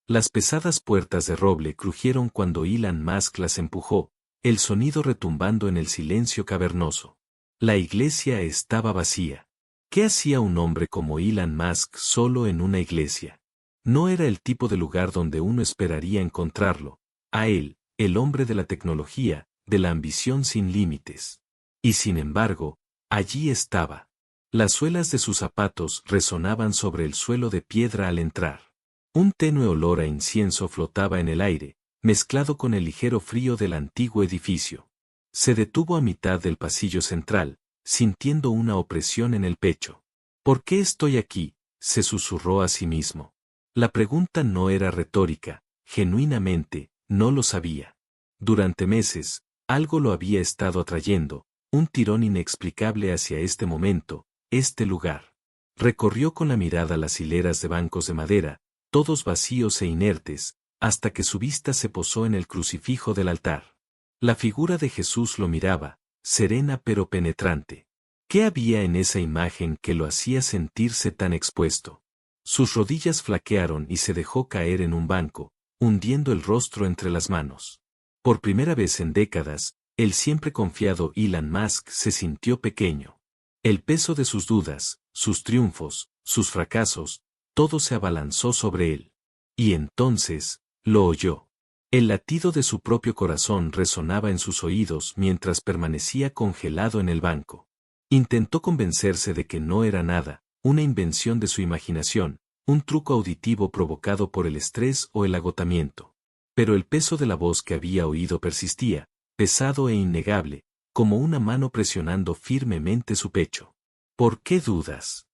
Las pesadas puertas de roble crujieron cuando Elon Musk las empujó, el sonido retumbando en el silencio cavernoso. La iglesia estaba vacía. ¿Qué hacía un hombre como Elon Musk solo en una iglesia? No era el tipo de lugar donde uno esperaría encontrarlo. A él, el hombre de la tecnología, de la ambición sin límites. Y sin embargo, allí estaba. Las suelas de sus zapatos resonaban sobre el suelo de piedra al entrar. Un tenue olor a incienso flotaba en el aire, mezclado con el ligero frío del antiguo edificio. Se detuvo a mitad del pasillo central, sintiendo una opresión en el pecho. ¿Por qué estoy aquí?, se susurró a sí mismo. La pregunta no era retórica, genuinamente, no lo sabía. Durante meses, algo lo había estado atrayendo, un tirón inexplicable hacia este momento, este lugar. Recorrió con la mirada las hileras de bancos de madera, todos vacíos e inertes, hasta que su vista se posó en el crucifijo del altar. La figura de Jesús lo miraba, serena pero penetrante. ¿Qué había en esa imagen que lo hacía sentirse tan expuesto? Sus rodillas flaquearon y se dejó caer en un banco, hundiendo el rostro entre las manos. Por primera vez en décadas, el siempre confiado Elon Musk se sintió pequeño. El peso de sus dudas, sus triunfos, sus fracasos, todo se abalanzó sobre él. Y entonces, lo oyó. El latido de su propio corazón resonaba en sus oídos mientras permanecía congelado en el banco. Intentó convencerse de que no era nada, una invención de su imaginación, un truco auditivo provocado por el estrés o el agotamiento. Pero el peso de la voz que había oído persistía, pesado e innegable, como una mano presionando firmemente su pecho. ¿Por qué dudas?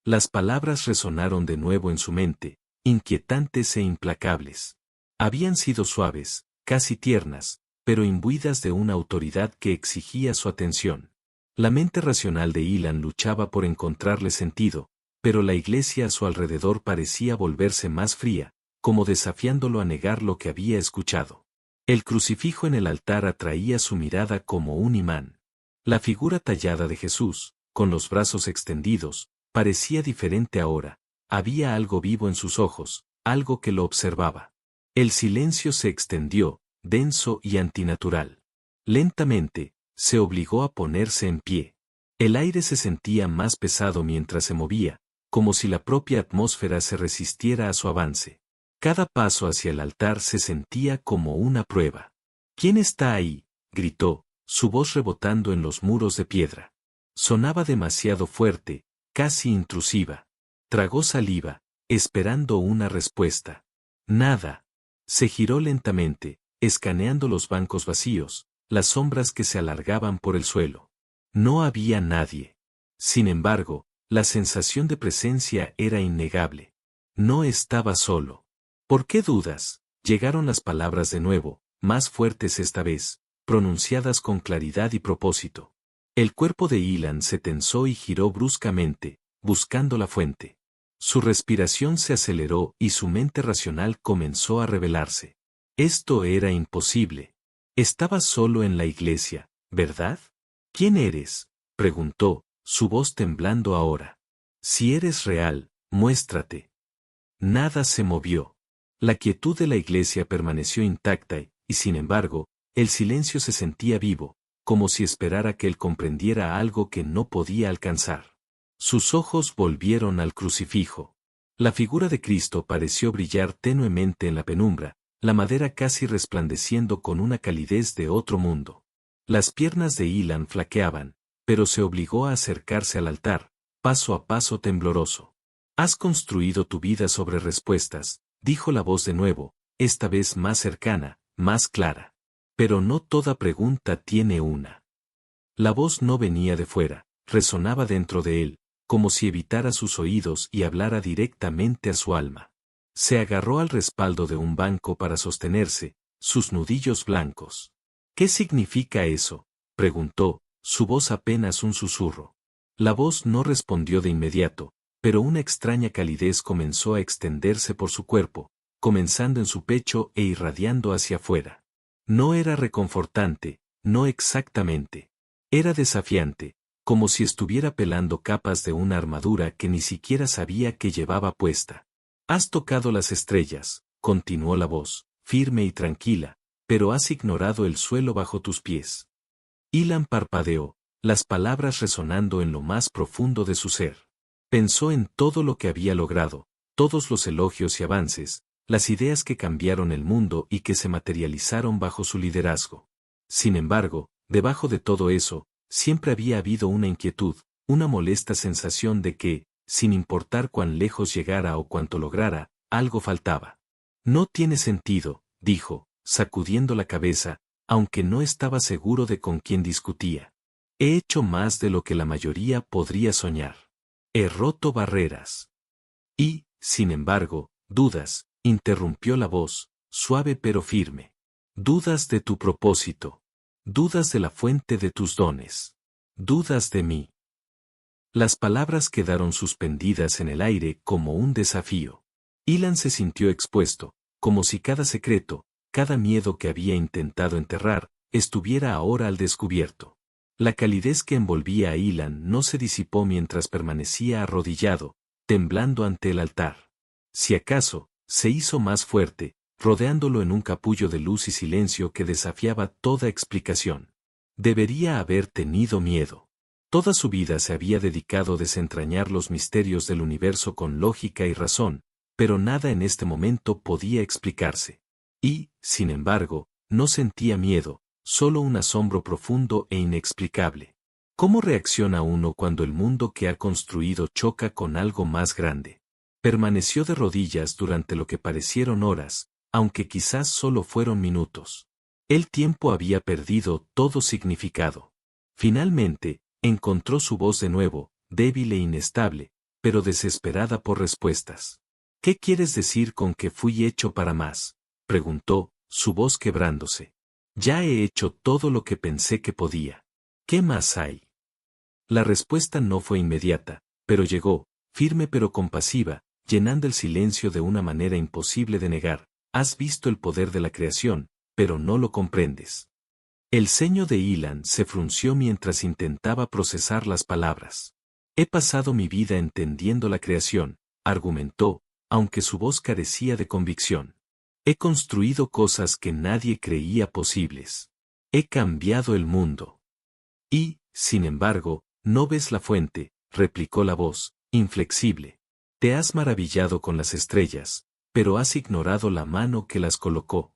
Las palabras resonaron de nuevo en su mente, inquietantes e implacables. Habían sido suaves, casi tiernas, pero imbuidas de una autoridad que exigía su atención. La mente racional de Elon luchaba por encontrarle sentido, pero la iglesia a su alrededor parecía volverse más fría, como desafiándolo a negar lo que había escuchado. El crucifijo en el altar atraía su mirada como un imán. La figura tallada de Jesús, con los brazos extendidos, parecía diferente ahora, había algo vivo en sus ojos, algo que lo observaba. El silencio se extendió, denso y antinatural. Lentamente, se obligó a ponerse en pie. El aire se sentía más pesado mientras se movía, como si la propia atmósfera se resistiera a su avance. Cada paso hacia el altar se sentía como una prueba. ¿Quién está ahí?, gritó, su voz rebotando en los muros de piedra. Sonaba demasiado fuerte, casi intrusiva. Tragó saliva, esperando una respuesta. Nada. Se giró lentamente, escaneando los bancos vacíos, las sombras que se alargaban por el suelo. No había nadie. Sin embargo, la sensación de presencia era innegable. No estaba solo. ¿Por qué dudas? Llegaron las palabras de nuevo, más fuertes esta vez, pronunciadas con claridad y propósito. El cuerpo de Elon se tensó y giró bruscamente, buscando la fuente. Su respiración se aceleró y su mente racional comenzó a rebelarse. Esto era imposible. Estaba solo en la iglesia, ¿verdad? ¿Quién eres?, preguntó, su voz temblando ahora. Si eres real, muéstrate. Nada se movió. La quietud de la iglesia permaneció intacta y, sin embargo, el silencio se sentía vivo, como si esperara que él comprendiera algo que no podía alcanzar. Sus ojos volvieron al crucifijo. La figura de Cristo pareció brillar tenuemente en la penumbra, la madera casi resplandeciendo con una calidez de otro mundo. Las piernas de Elon flaqueaban, pero se obligó a acercarse al altar, paso a paso tembloroso. Has construido tu vida sobre respuestas, dijo la voz de nuevo, esta vez más cercana, más clara. Pero no toda pregunta tiene una. La voz no venía de fuera, resonaba dentro de él, como si evitara sus oídos y hablara directamente a su alma. Se agarró al respaldo de un banco para sostenerse, sus nudillos blancos. ¿Qué significa eso?, preguntó, su voz apenas un susurro. La voz no respondió de inmediato, pero una extraña calidez comenzó a extenderse por su cuerpo, comenzando en su pecho e irradiando hacia afuera. No era reconfortante, no exactamente. Era desafiante, como si estuviera pelando capas de una armadura que ni siquiera sabía que llevaba puesta. Has tocado las estrellas, continuó la voz, firme y tranquila, pero has ignorado el suelo bajo tus pies. Ilan parpadeó, las palabras resonando en lo más profundo de su ser. Pensó en todo lo que había logrado, todos los elogios y avances, las ideas que cambiaron el mundo y que se materializaron bajo su liderazgo. Sin embargo, debajo de todo eso, siempre había habido una inquietud, una molesta sensación de que, sin importar cuán lejos llegara o cuánto lograra, algo faltaba. No tiene sentido, dijo, sacudiendo la cabeza, aunque no estaba seguro de con quién discutía. He hecho más de lo que la mayoría podría soñar. He roto barreras. Y, sin embargo, dudas, interrumpió la voz, suave pero firme. Dudas de tu propósito. Dudas de la fuente de tus dones. Dudas de mí. Las palabras quedaron suspendidas en el aire como un desafío. Ilan se sintió expuesto, como si cada secreto, cada miedo que había intentado enterrar, estuviera ahora al descubierto. La calidez que envolvía a Ilan no se disipó mientras permanecía arrodillado, temblando ante el altar. Si acaso, se hizo más fuerte, rodeándolo en un capullo de luz y silencio que desafiaba toda explicación. Debería haber tenido miedo. Toda su vida se había dedicado a desentrañar los misterios del universo con lógica y razón, pero nada en este momento podía explicarse. Y, sin embargo, no sentía miedo, solo un asombro profundo e inexplicable. ¿Cómo reacciona uno cuando el mundo que ha construido choca con algo más grande? Permaneció de rodillas durante lo que parecieron horas, aunque quizás solo fueron minutos. El tiempo había perdido todo significado. Finalmente, encontró su voz de nuevo, débil e inestable, pero desesperada por respuestas. ¿Qué quieres decir con que fui hecho para más?, preguntó, su voz quebrándose. Ya he hecho todo lo que pensé que podía. ¿Qué más hay? La respuesta no fue inmediata, pero llegó, firme pero compasiva, llenando el silencio de una manera imposible de negar. Has visto el poder de la creación, pero no lo comprendes. El ceño de Ilan se frunció mientras intentaba procesar las palabras. He pasado mi vida entendiendo la creación, argumentó, aunque su voz carecía de convicción. He construido cosas que nadie creía posibles. He cambiado el mundo. Y, sin embargo, no ves la fuente, replicó la voz, inflexible. Te has maravillado con las estrellas, pero has ignorado la mano que las colocó.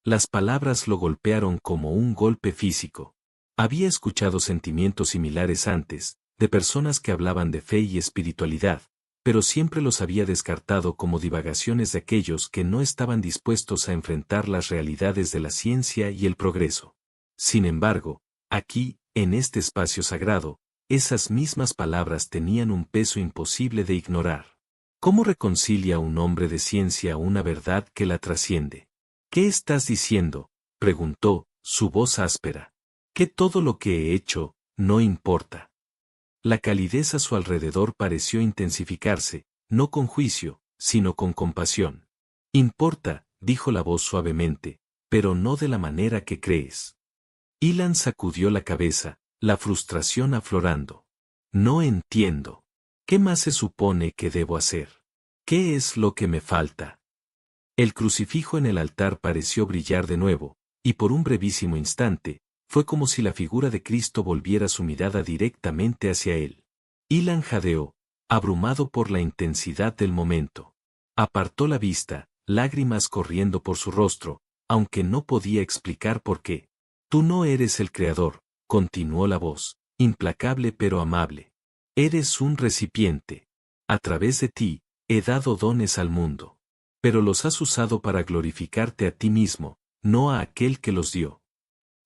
Las palabras lo golpearon como un golpe físico. Había escuchado sentimientos similares antes, de personas que hablaban de fe y espiritualidad, pero siempre los había descartado como divagaciones de aquellos que no estaban dispuestos a enfrentar las realidades de la ciencia y el progreso. Sin embargo, aquí, en este espacio sagrado, esas mismas palabras tenían un peso imposible de ignorar. ¿Cómo reconcilia un hombre de ciencia una verdad que la trasciende? ¿Qué estás diciendo?, preguntó, su voz áspera. Que todo lo que he hecho, no importa. La calidez a su alrededor pareció intensificarse, no con juicio, sino con compasión. Importa, dijo la voz suavemente, pero no de la manera que crees. Ilan sacudió la cabeza, la frustración aflorando. No entiendo. ¿Qué más se supone que debo hacer? ¿Qué es lo que me falta? El crucifijo en el altar pareció brillar de nuevo, y por un brevísimo instante, fue como si la figura de Cristo volviera su mirada directamente hacia él. Ilan jadeó, abrumado por la intensidad del momento. Apartó la vista, lágrimas corriendo por su rostro, aunque no podía explicar por qué. Tú no eres el creador, continuó la voz, implacable pero amable. Eres un recipiente. A través de ti, he dado dones al mundo. Pero los has usado para glorificarte a ti mismo, no a aquel que los dio.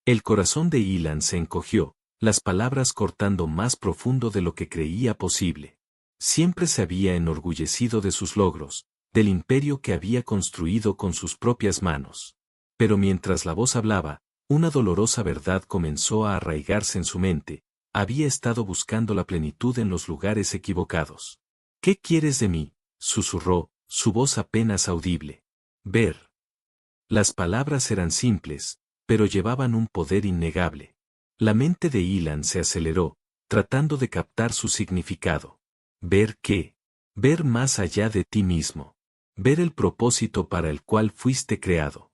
El corazón de Ilan se encogió, las palabras cortando más profundo de lo que creía posible. Siempre se había enorgullecido de sus logros, del imperio que había construido con sus propias manos. Pero mientras la voz hablaba, una dolorosa verdad comenzó a arraigarse en su mente. Había estado buscando la plenitud en los lugares equivocados. ¿Qué quieres de mí?, susurró, su voz apenas audible. Ver. Las palabras eran simples, pero llevaban un poder innegable. La mente de Ilan se aceleró, tratando de captar su significado. ¿Ver qué? Ver más allá de ti mismo. ver el propósito para el cual fuiste creado.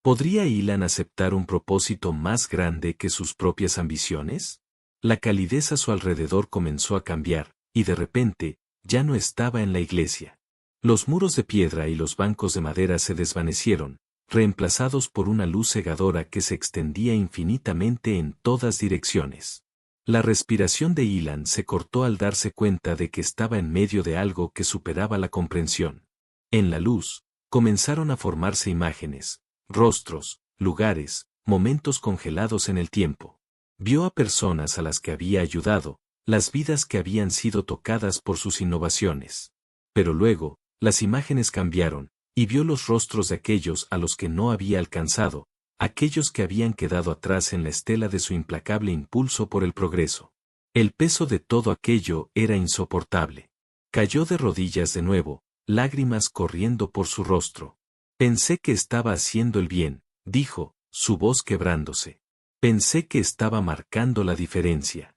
¿Podría Ilan aceptar un propósito más grande que sus propias ambiciones? La calidez a su alrededor comenzó a cambiar, y de repente, ya no estaba en la iglesia. Los muros de piedra y los bancos de madera se desvanecieron, reemplazados por una luz cegadora que se extendía infinitamente en todas direcciones. La respiración de Ilan se cortó al darse cuenta de que estaba en medio de algo que superaba la comprensión. En la luz, comenzaron a formarse imágenes, rostros, lugares, momentos congelados en el tiempo. Vio a personas a las que había ayudado, las vidas que habían sido tocadas por sus innovaciones. Pero luego, las imágenes cambiaron, y vio los rostros de aquellos a los que no había alcanzado, aquellos que habían quedado atrás en la estela de su implacable impulso por el progreso. El peso de todo aquello era insoportable. Cayó de rodillas de nuevo, lágrimas corriendo por su rostro. Pensé que estaba haciendo el bien, dijo, su voz quebrándose. Pensé que estaba marcando la diferencia.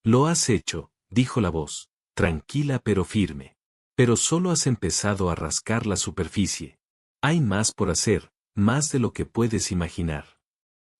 Lo has hecho, dijo la voz, tranquila pero firme. Pero solo has empezado a rascar la superficie. Hay más por hacer, más de lo que puedes imaginar.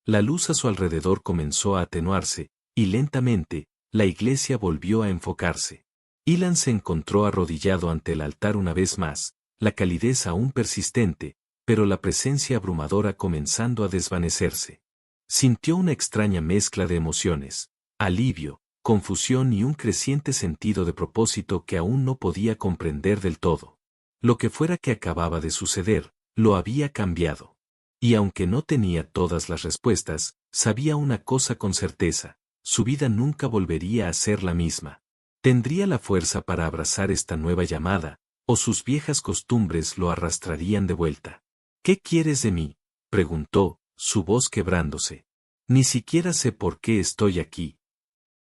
La luz a su alrededor comenzó a atenuarse, y lentamente, la iglesia volvió a enfocarse. Ilan se encontró arrodillado ante el altar una vez más, la calidez aún persistente, pero la presencia abrumadora comenzando a desvanecerse. Sintió una extraña mezcla de emociones, alivio, confusión y un creciente sentido de propósito que aún no podía comprender del todo. Lo que fuera que acababa de suceder, lo había cambiado. Y aunque no tenía todas las respuestas, sabía una cosa con certeza, su vida nunca volvería a ser la misma. Tendría la fuerza para abrazar esta nueva llamada, o sus viejas costumbres lo arrastrarían de vuelta. ¿Qué quieres de mí?, preguntó, su voz quebrándose. Ni siquiera sé por qué estoy aquí.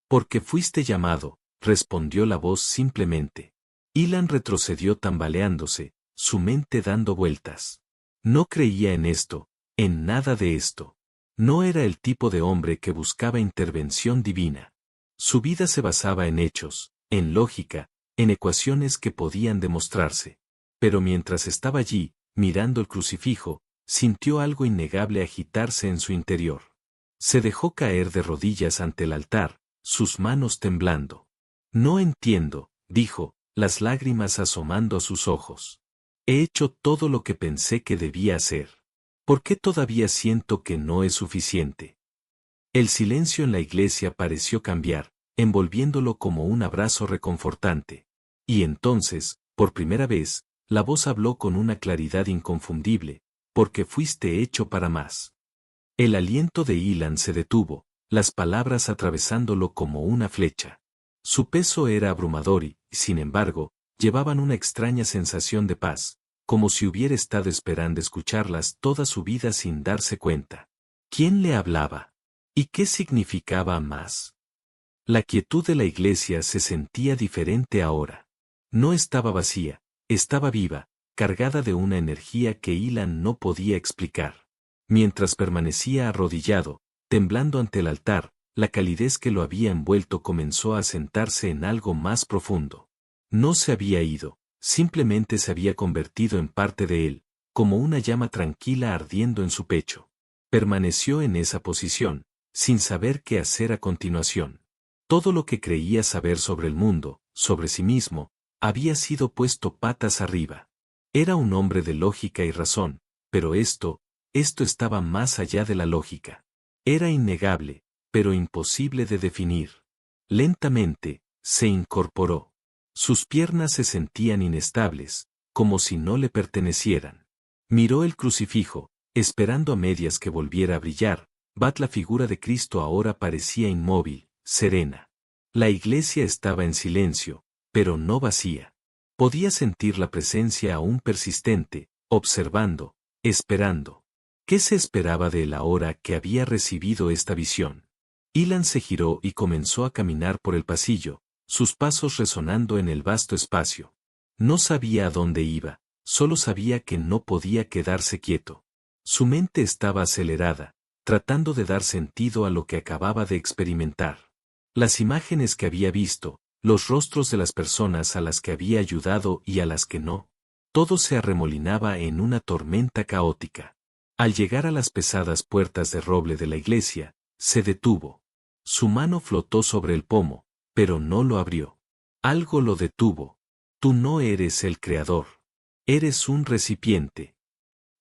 Porque fuiste llamado, respondió la voz simplemente. Ilan retrocedió tambaleándose, su mente dando vueltas. No creía en esto, en nada de esto. No era el tipo de hombre que buscaba intervención divina. Su vida se basaba en hechos, en lógica, en ecuaciones que podían demostrarse. Pero mientras estaba allí, mirando el crucifijo, sintió algo innegable agitarse en su interior. Se dejó caer de rodillas ante el altar, sus manos temblando. No entiendo, dijo, las lágrimas asomando a sus ojos. He hecho todo lo que pensé que debía hacer. ¿Por qué todavía siento que no es suficiente? El silencio en la iglesia pareció cambiar, envolviéndolo como un abrazo reconfortante. Y entonces, por primera vez, la voz habló con una claridad inconfundible, porque fuiste hecho para más. El aliento de Ilan se detuvo, las palabras atravesándolo como una flecha. Su peso era abrumador y, sin embargo, llevaban una extraña sensación de paz, como si hubiera estado esperando escucharlas toda su vida sin darse cuenta. ¿Quién le hablaba? ¿Y qué significaba más? La quietud de la iglesia se sentía diferente ahora. No estaba vacía, estaba viva, cargada de una energía que Ilan no podía explicar. Mientras permanecía arrodillado, temblando ante el altar, la calidez que lo había envuelto comenzó a asentarse en algo más profundo. No se había ido, simplemente se había convertido en parte de él, como una llama tranquila ardiendo en su pecho. Permaneció en esa posición, sin saber qué hacer a continuación. Todo lo que creía saber sobre el mundo, sobre sí mismo, había sido puesto patas arriba. Era un hombre de lógica y razón, pero esto estaba más allá de la lógica. Era innegable, pero imposible de definir. Lentamente, se incorporó. Sus piernas se sentían inestables, como si no le pertenecieran. Miró el crucifijo, esperando a medias que volviera a brillar, la figura de Cristo ahora parecía inmóvil, serena. La iglesia estaba en silencio, pero no vacía. Podía sentir la presencia aún persistente, observando, esperando. ¿Qué se esperaba de él ahora que había recibido esta visión? Ilan se giró y comenzó a caminar por el pasillo, sus pasos resonando en el vasto espacio. No sabía a dónde iba, solo sabía que no podía quedarse quieto. Su mente estaba acelerada, tratando de dar sentido a lo que acababa de experimentar. Las imágenes que había visto, los rostros de las personas a las que había ayudado y a las que no. Todo se arremolinaba en una tormenta caótica. Al llegar a las pesadas puertas de roble de la iglesia, se detuvo. Su mano flotó sobre el pomo, pero no lo abrió. Algo lo detuvo. Tú no eres el creador. Eres un recipiente.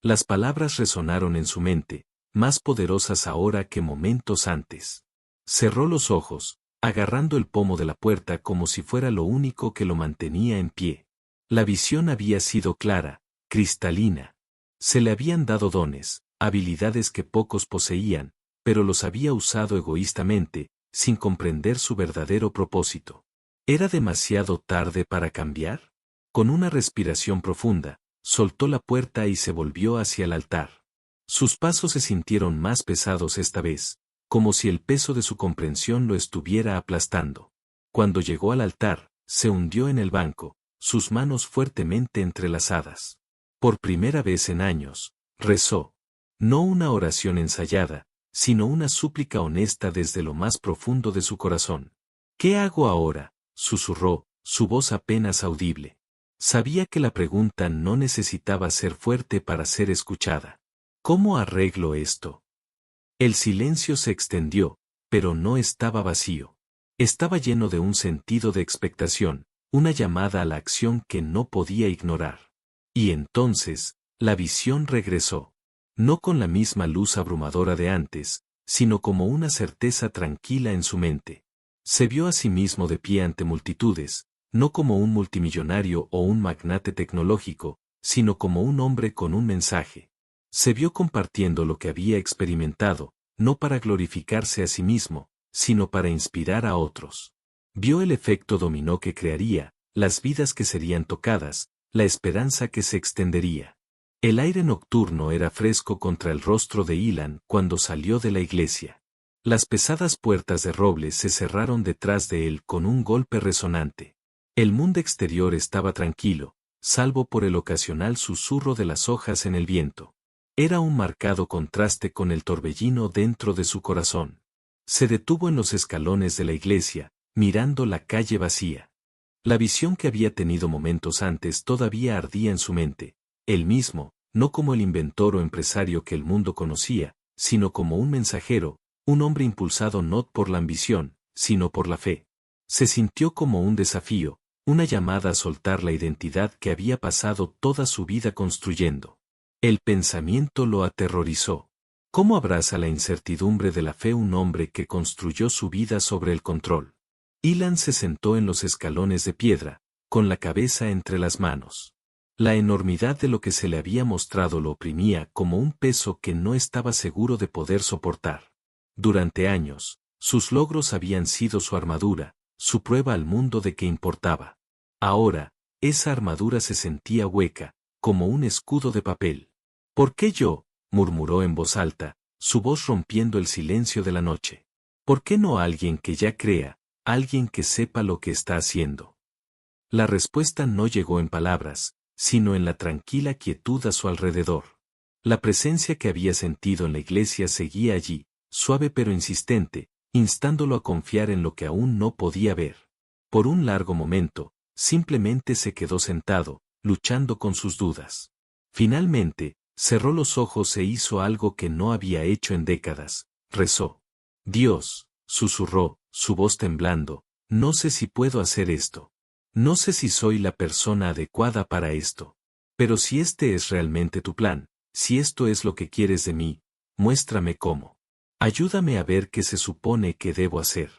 Las palabras resonaron en su mente, más poderosas ahora que momentos antes. Cerró los ojos, agarrando el pomo de la puerta como si fuera lo único que lo mantenía en pie. La visión había sido clara, cristalina. Se le habían dado dones, habilidades que pocos poseían, pero los había usado egoístamente, sin comprender su verdadero propósito. ¿Era demasiado tarde para cambiar? Con una respiración profunda, soltó la puerta y se volvió hacia el altar. Sus pasos se sintieron más pesados esta vez, como si el peso de su comprensión lo estuviera aplastando. Cuando llegó al altar, se hundió en el banco, sus manos fuertemente entrelazadas. Por primera vez en años, rezó. No una oración ensayada, sino una súplica honesta desde lo más profundo de su corazón. ¿Qué hago ahora?, susurró, su voz apenas audible. Sabía que la pregunta no necesitaba ser fuerte para ser escuchada. ¿Cómo arreglo esto? El silencio se extendió, pero no estaba vacío. Estaba lleno de un sentido de expectación, una llamada a la acción que no podía ignorar. Y entonces, la visión regresó. No con la misma luz abrumadora de antes, sino como una certeza tranquila en su mente. Se vio a sí mismo de pie ante multitudes, no como un multimillonario o un magnate tecnológico, sino como un hombre con un mensaje. Se vio compartiendo lo que había experimentado, no para glorificarse a sí mismo, sino para inspirar a otros. Vio el efecto dominó que crearía, las vidas que serían tocadas, la esperanza que se extendería. El aire nocturno era fresco contra el rostro de Ilan cuando salió de la iglesia. Las pesadas puertas de roble se cerraron detrás de él con un golpe resonante. El mundo exterior estaba tranquilo, salvo por el ocasional susurro de las hojas en el viento. Era un marcado contraste con el torbellino dentro de su corazón. Se detuvo en los escalones de la iglesia, mirando la calle vacía. La visión que había tenido momentos antes todavía ardía en su mente. Él mismo, no como el inventor o empresario que el mundo conocía, sino como un mensajero, un hombre impulsado no por la ambición, sino por la fe. Se sintió como un desafío, una llamada a soltar la identidad que había pasado toda su vida construyendo. El pensamiento lo aterrorizó. ¿Cómo abraza la incertidumbre de la fe un hombre que construyó su vida sobre el control? Ilan se sentó en los escalones de piedra, con la cabeza entre las manos. La enormidad de lo que se le había mostrado lo oprimía como un peso que no estaba seguro de poder soportar. Durante años, sus logros habían sido su armadura, su prueba al mundo de que importaba. Ahora, esa armadura se sentía hueca, como un escudo de papel. ¿Por qué yo?, murmuró en voz alta, su voz rompiendo el silencio de la noche. ¿Por qué no alguien que ya crea, alguien que sepa lo que está haciendo? La respuesta no llegó en palabras, sino en la tranquila quietud a su alrededor. La presencia que había sentido en la iglesia seguía allí, suave pero insistente, instándolo a confiar en lo que aún no podía ver. Por un largo momento, simplemente se quedó sentado, luchando con sus dudas. Finalmente, cerró los ojos e hizo algo que no había hecho en décadas, rezó. Dios, susurró, su voz temblando, no sé si puedo hacer esto. No sé si soy la persona adecuada para esto. Pero si este es realmente tu plan, si esto es lo que quieres de mí, muéstrame cómo. Ayúdame a ver qué se supone que debo hacer.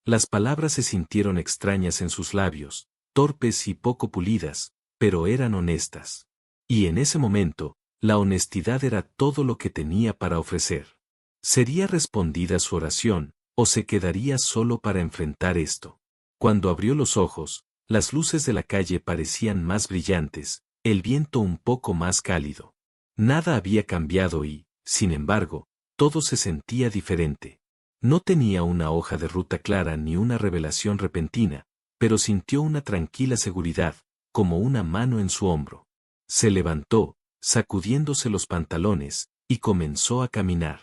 Las palabras se sintieron extrañas en sus labios, torpes y poco pulidas, pero eran honestas. Y en ese momento, la honestidad era todo lo que tenía para ofrecer. ¿Sería respondida su oración, o se quedaría solo para enfrentar esto? Cuando abrió los ojos, las luces de la calle parecían más brillantes, el viento un poco más cálido. Nada había cambiado y, sin embargo, todo se sentía diferente. No tenía una hoja de ruta clara ni una revelación repentina, pero sintió una tranquila seguridad, como una mano en su hombro. Se levantó, sacudiéndose los pantalones, y comenzó a caminar.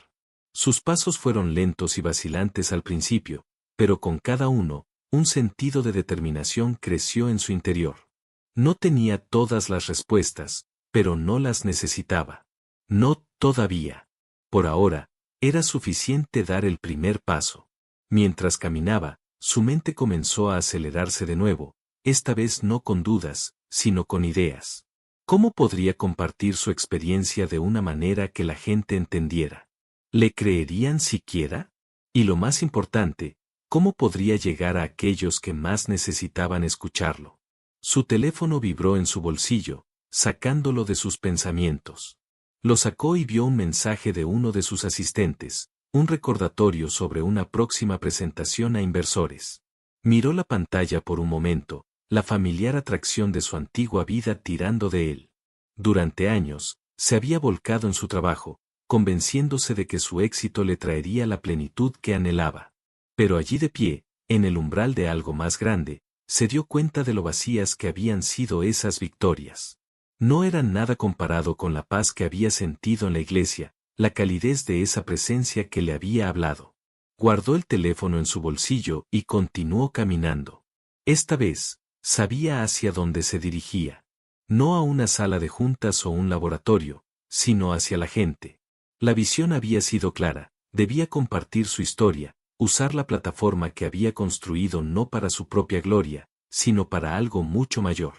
Sus pasos fueron lentos y vacilantes al principio, pero con cada uno, un sentido de determinación creció en su interior. No tenía todas las respuestas, pero no las necesitaba. No todavía. Por ahora, era suficiente dar el primer paso. Mientras caminaba, su mente comenzó a acelerarse de nuevo, esta vez no con dudas, sino con ideas. ¿Cómo podría compartir su experiencia de una manera que la gente entendiera? ¿Le creerían siquiera? Y lo más importante, ¿cómo podría llegar a aquellos que más necesitaban escucharlo? Su teléfono vibró en su bolsillo, sacándolo de sus pensamientos. Lo sacó y vio un mensaje de uno de sus asistentes, un recordatorio sobre una próxima presentación a inversores. Miró la pantalla por un momento, la familiar atracción de su antigua vida tirando de él. Durante años, se había volcado en su trabajo, convenciéndose de que su éxito le traería la plenitud que anhelaba. Pero allí de pie, en el umbral de algo más grande, se dio cuenta de lo vacías que habían sido esas victorias. No eran nada comparado con la paz que había sentido en la iglesia, la calidez de esa presencia que le había hablado. Guardó el teléfono en su bolsillo y continuó caminando. Esta vez, sabía hacia dónde se dirigía. No a una sala de juntas o un laboratorio, sino hacia la gente. La visión había sido clara, debía compartir su historia, usar la plataforma que había construido no para su propia gloria, sino para algo mucho mayor.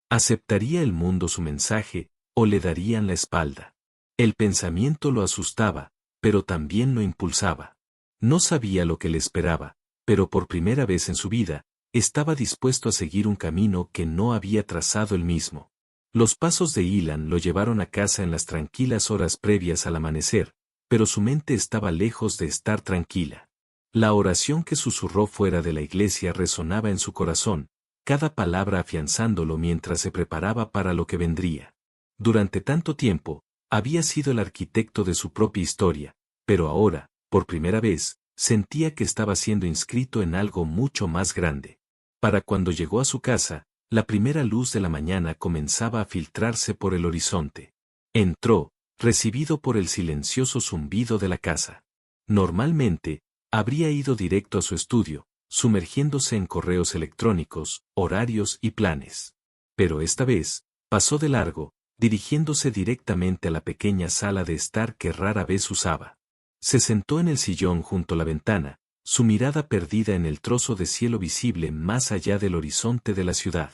¿Aceptaría el mundo su mensaje, o le darían la espalda? El pensamiento lo asustaba, pero también lo impulsaba. No sabía lo que le esperaba, pero por primera vez en su vida, estaba dispuesto a seguir un camino que no había trazado él mismo. Los pasos de Ilan lo llevaron a casa en las tranquilas horas previas al amanecer, pero su mente estaba lejos de estar tranquila. La oración que susurró fuera de la iglesia resonaba en su corazón, cada palabra afianzándolo mientras se preparaba para lo que vendría. Durante tanto tiempo, había sido el arquitecto de su propia historia, pero ahora, por primera vez, sentía que estaba siendo inscrito en algo mucho más grande. Para cuando llegó a su casa, la primera luz de la mañana comenzaba a filtrarse por el horizonte. Entró, recibido por el silencioso zumbido de la casa. Normalmente, habría ido directo a su estudio, sumergiéndose en correos electrónicos, horarios y planes. Pero esta vez, pasó de largo, dirigiéndose directamente a la pequeña sala de estar que rara vez usaba. Se sentó en el sillón junto a la ventana, su mirada perdida en el trozo de cielo visible más allá del horizonte de la ciudad.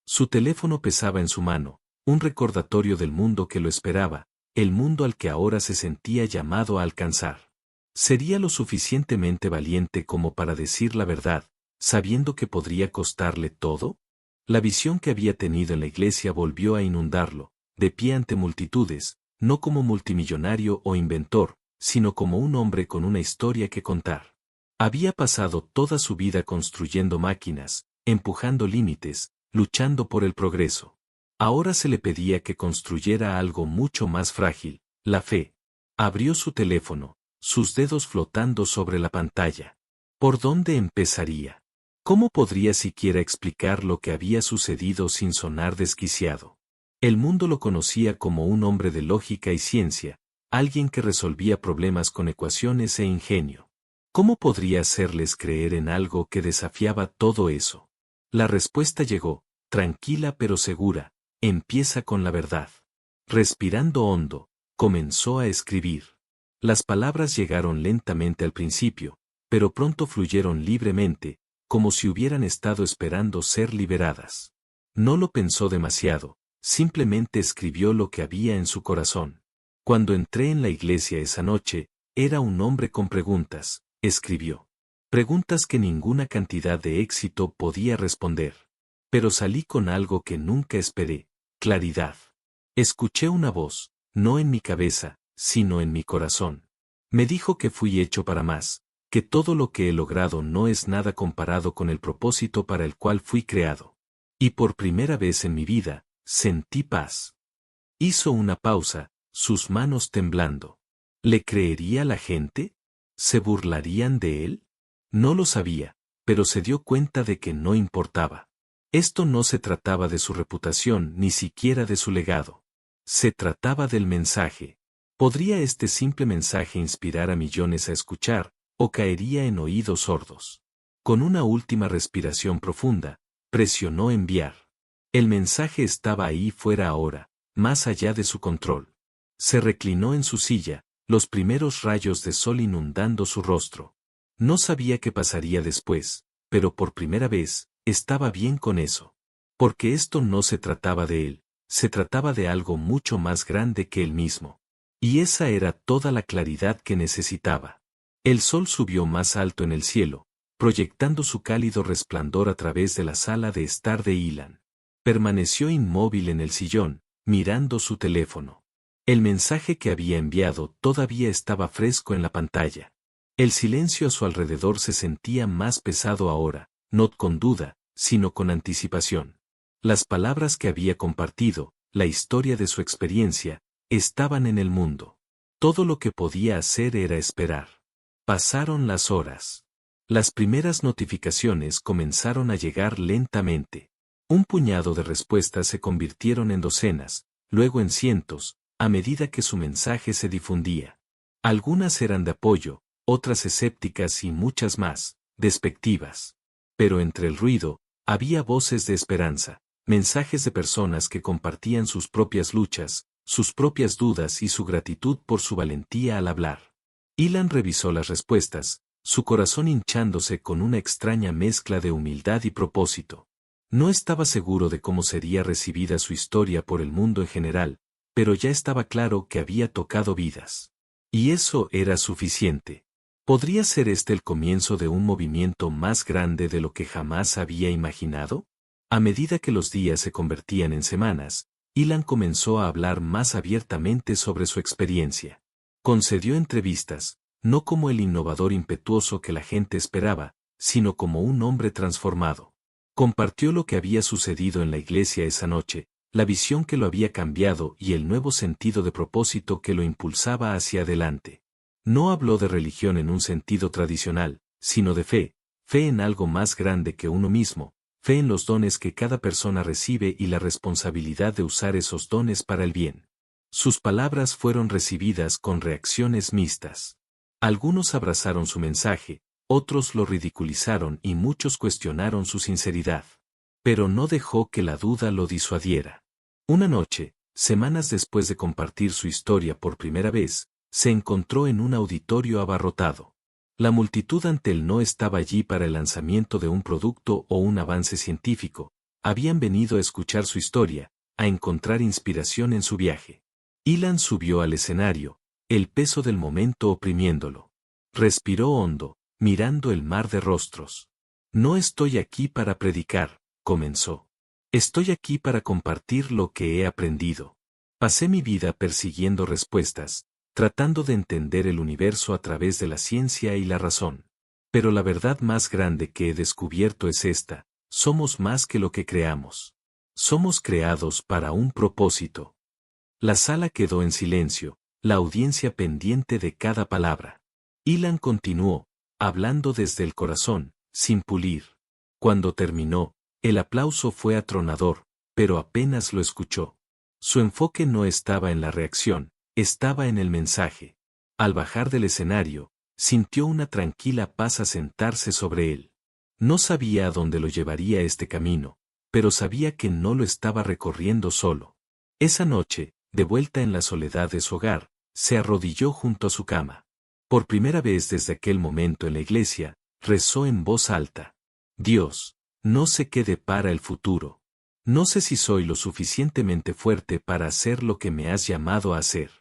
Su teléfono pesaba en su mano, un recordatorio del mundo que lo esperaba, el mundo al que ahora se sentía llamado a alcanzar. ¿Sería lo suficientemente valiente como para decir la verdad, sabiendo que podría costarle todo? La visión que había tenido en la iglesia volvió a inundarlo, de pie ante multitudes, no como multimillonario o inventor, sino como un hombre con una historia que contar. Había pasado toda su vida construyendo máquinas, empujando límites, luchando por el progreso. Ahora se le pedía que construyera algo mucho más frágil, la fe. Abrió su teléfono, sus dedos flotando sobre la pantalla. ¿Por dónde empezaría? ¿Cómo podría siquiera explicar lo que había sucedido sin sonar desquiciado? El mundo lo conocía como un hombre de lógica y ciencia, alguien que resolvía problemas con ecuaciones e ingenio. ¿Cómo podría hacerles creer en algo que desafiaba todo eso? La respuesta llegó, tranquila pero segura, empieza con la verdad. Respirando hondo, comenzó a escribir. Las palabras llegaron lentamente al principio, pero pronto fluyeron libremente, como si hubieran estado esperando ser liberadas. No lo pensó demasiado, simplemente escribió lo que había en su corazón. Cuando entré en la iglesia esa noche, era un hombre con preguntas, escribió. Preguntas que ninguna cantidad de éxito podía responder. Pero salí con algo que nunca esperé, claridad. Escuché una voz, no en mi cabeza, sino en mi corazón. Me dijo que fui hecho para más, que todo lo que he logrado no es nada comparado con el propósito para el cual fui creado. Y por primera vez en mi vida, sentí paz. Hizo una pausa, sus manos temblando. ¿Le creería la gente? ¿Se burlarían de él? No lo sabía, pero se dio cuenta de que no importaba. Esto no se trataba de su reputación ni siquiera de su legado. Se trataba del mensaje. ¿Podría este simple mensaje inspirar a millones a escuchar, o caería en oídos sordos? Con una última respiración profunda, presionó enviar. El mensaje estaba ahí fuera ahora, más allá de su control. Se reclinó en su silla, los primeros rayos de sol inundando su rostro. No sabía qué pasaría después, pero por primera vez, estaba bien con eso. Porque esto no se trataba de él, se trataba de algo mucho más grande que él mismo. Y esa era toda la claridad que necesitaba. El sol subió más alto en el cielo, proyectando su cálido resplandor a través de la sala de estar de Ilan. Permaneció inmóvil en el sillón, mirando su teléfono. El mensaje que había enviado todavía estaba fresco en la pantalla. El silencio a su alrededor se sentía más pesado ahora, no con duda, sino con anticipación. Las palabras que había compartido, la historia de su experiencia, estaban en el mundo. Todo lo que podía hacer era esperar. Pasaron las horas. Las primeras notificaciones comenzaron a llegar lentamente. Un puñado de respuestas se convirtieron en docenas, luego en cientos, a medida que su mensaje se difundía. Algunas eran de apoyo, otras escépticas y muchas más, despectivas. Pero entre el ruido, había voces de esperanza, mensajes de personas que compartían sus propias luchas, sus propias dudas y su gratitud por su valentía al hablar. Ilan revisó las respuestas, su corazón hinchándose con una extraña mezcla de humildad y propósito. No estaba seguro de cómo sería recibida su historia por el mundo en general, pero ya estaba claro que había tocado vidas. Y eso era suficiente. ¿Podría ser este el comienzo de un movimiento más grande de lo que jamás había imaginado? A medida que los días se convertían en semanas, Ilan comenzó a hablar más abiertamente sobre su experiencia. Concedió entrevistas, no como el innovador impetuoso que la gente esperaba, sino como un hombre transformado. Compartió lo que había sucedido en la iglesia esa noche, la visión que lo había cambiado y el nuevo sentido de propósito que lo impulsaba hacia adelante. No habló de religión en un sentido tradicional, sino de fe, fe en algo más grande que uno mismo, fe en los dones que cada persona recibe y la responsabilidad de usar esos dones para el bien. Sus palabras fueron recibidas con reacciones mixtas. Algunos abrazaron su mensaje, otros lo ridiculizaron y muchos cuestionaron su sinceridad. Pero no dejó que la duda lo disuadiera. Una noche, semanas después de compartir su historia por primera vez, se encontró en un auditorio abarrotado. La multitud ante él no estaba allí para el lanzamiento de un producto o un avance científico, habían venido a escuchar su historia, a encontrar inspiración en su viaje. Ilan subió al escenario, el peso del momento oprimiéndolo. Respiró hondo, mirando el mar de rostros. No estoy aquí para predicar, comenzó. Estoy aquí para compartir lo que he aprendido. Pasé mi vida persiguiendo respuestas, tratando de entender el universo a través de la ciencia y la razón. Pero la verdad más grande que he descubierto es esta: somos más que lo que creamos. Somos creados para un propósito. La sala quedó en silencio, la audiencia pendiente de cada palabra. Ilan continuó, hablando desde el corazón, sin pulir. Cuando terminó, el aplauso fue atronador, pero apenas lo escuchó. Su enfoque no estaba en la reacción, estaba en el mensaje. Al bajar del escenario, sintió una tranquila paz asentarse sobre él. No sabía a dónde lo llevaría este camino, pero sabía que no lo estaba recorriendo solo. Esa noche, de vuelta en la soledad de su hogar, se arrodilló junto a su cama. Por primera vez desde aquel momento en la iglesia, rezó en voz alta: Dios, no sé qué depara el futuro. No sé si soy lo suficientemente fuerte para hacer lo que me has llamado a hacer.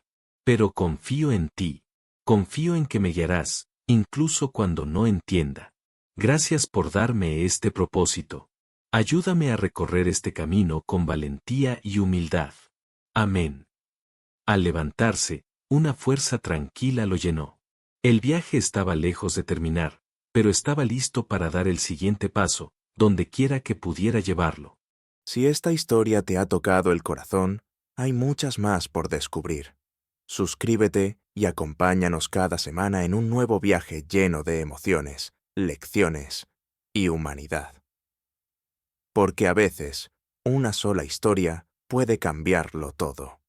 Pero confío en ti. Confío en que me guiarás, incluso cuando no entienda. Gracias por darme este propósito. Ayúdame a recorrer este camino con valentía y humildad. Amén. Al levantarse, una fuerza tranquila lo llenó. El viaje estaba lejos de terminar, pero estaba listo para dar el siguiente paso, donde quiera que pudiera llevarlo. Si esta historia te ha tocado el corazón, hay muchas más por descubrir. Suscríbete y acompáñanos cada semana en un nuevo viaje lleno de emociones, lecciones y humanidad. Porque a veces, una sola historia puede cambiarlo todo.